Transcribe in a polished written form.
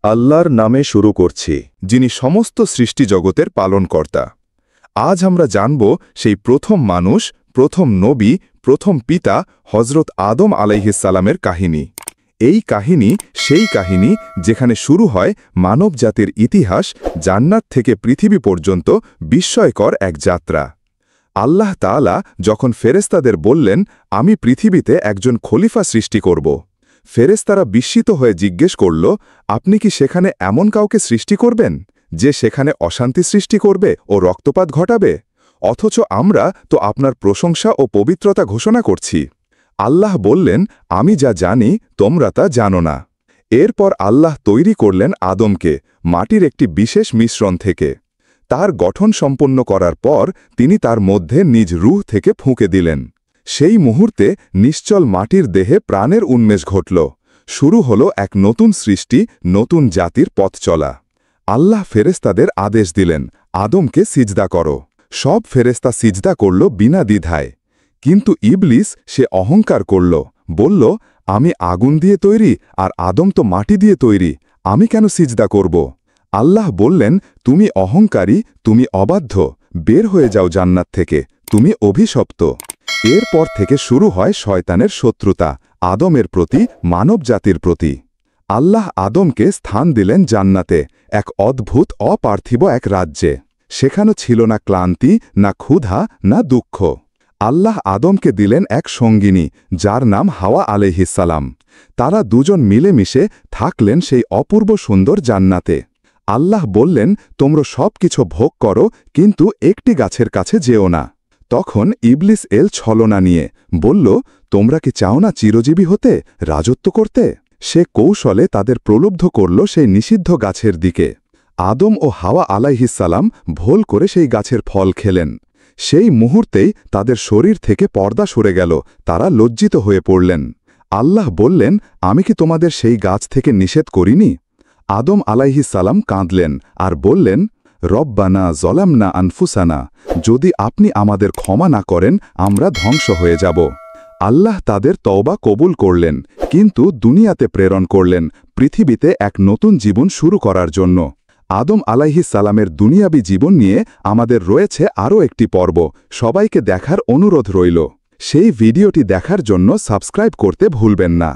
আল্লাহর নামে শুরু করছি, যিনি সমস্ত সৃষ্টি জগতের পালনকর্তা। আজ আমরা জানব সেই প্রথম মানুষ, প্রথম নবী, প্রথম পিতা হজরত আদম আলাইহিসসালামের কাহিনী। এই কাহিনী সেই কাহিনী যেখানে শুরু হয় মানবজাতির ইতিহাস, জান্নাত থেকে পৃথিবী পর্যন্ত বিস্ময়কর এক যাত্রা। আল্লাহ তাআলা যখন ফেরেশতাদের বললেন, আমি পৃথিবীতে একজন খলিফা সৃষ্টি করব, ফেরেশতারা বিস্মিত হয়ে জিজ্ঞেস করল, আপনি কি সেখানে এমন কাউকে সৃষ্টি করবেন যে সেখানে অশান্তি সৃষ্টি করবে ও রক্তপাত ঘটাবে? অথচ আমরা তো আপনার প্রশংসা ও পবিত্রতা ঘোষণা করছি। আল্লাহ বললেন, আমি যা জানি তোমরা তা জানো না। এরপর আল্লাহ তৈরি করলেন আদমকে মাটির একটি বিশেষ মিশ্রণ থেকে। তার গঠন সম্পন্ন করার পর তিনি তার মধ্যে নিজ রূহ থেকে ফুঁকে দিলেন। সেই মুহূর্তে নিশ্চল মাটির দেহে প্রাণের উন্মেষ ঘটল। শুরু হল এক নতুন সৃষ্টি, নতুন জাতির পথ চলা। আল্লাহ ফেরেশতাদের আদেশ দিলেন, আদমকে সিজদা করো। সব ফেরেশতা সিজদা করল বিনা দ্বিধায়। কিন্তু ইবলিস সে অহংকার করল, বলল, আমি আগুন দিয়ে তৈরি আর আদম তো মাটি দিয়ে তৈরি, আমি কেন সিজদা করব? আল্লাহ বললেন, তুমি অহংকারী, তুমি অবাধ্য, বের হয়ে যাও জান্নাত থেকে, তুমি অভিশপ্ত। এরপর থেকে শুরু হয় শয়তানের শত্রুতা আদমের প্রতি, মানবজাতির প্রতি। আল্লাহ আদমকে স্থান দিলেন জান্নাতে, এক অদ্ভুত অপার্থিব এক রাজ্যে। সেখানে ছিল না ক্লান্তি, না ক্ষুধা, না দুঃখ। আল্লাহ আদমকে দিলেন এক সঙ্গিনী, যার নাম হাওয়া আলাইহিসসালাম। তারা দুজন মিলেমিশে থাকলেন সেই অপূর্ব সুন্দর জান্নাতে। আল্লাহ বললেন, তোমরা সব কিছু ভোগ করো, কিন্তু একটি গাছের কাছে যেও না। তখন ইবলিস এল ছলনা নিয়ে, বলল, তোমরা কি চাও না চিরজীবী হতে, রাজত্ব করতে? সে কৌশলে তাদের প্রলুব্ধ করল সেই নিষিদ্ধ গাছের দিকে। আদম ও হাওয়া আলাইহিসসালাম ভুল করে সেই গাছের ফল খেলেন। সেই মুহূর্তেই তাদের শরীর থেকে পর্দা সরে গেল, তারা লজ্জিত হয়ে পড়লেন। আল্লাহ বললেন, আমি কি তোমাদের সেই গাছ থেকে নিষেধ করিনি? আদম আলাইহিসসালাম কাঁদলেন আর বললেন, রব্বানা জলামনা আনফুসানা, যদি আপনি আমাদের ক্ষমা না করেন আমরা ধ্বংস হয়ে যাব। আল্লাহ তাদের তওবা কবুল করলেন, কিন্তু দুনিয়াতে প্রেরণ করলেন পৃথিবীতে এক নতুন জীবন শুরু করার জন্য। আদম আলাইহিসসালামের দুনিয়াবী জীবন নিয়ে আমাদের রয়েছে আরও একটি পর্ব, সবাইকে দেখার অনুরোধ রইল। সেই ভিডিওটি দেখার জন্য সাবস্ক্রাইব করতে ভুলবেন না।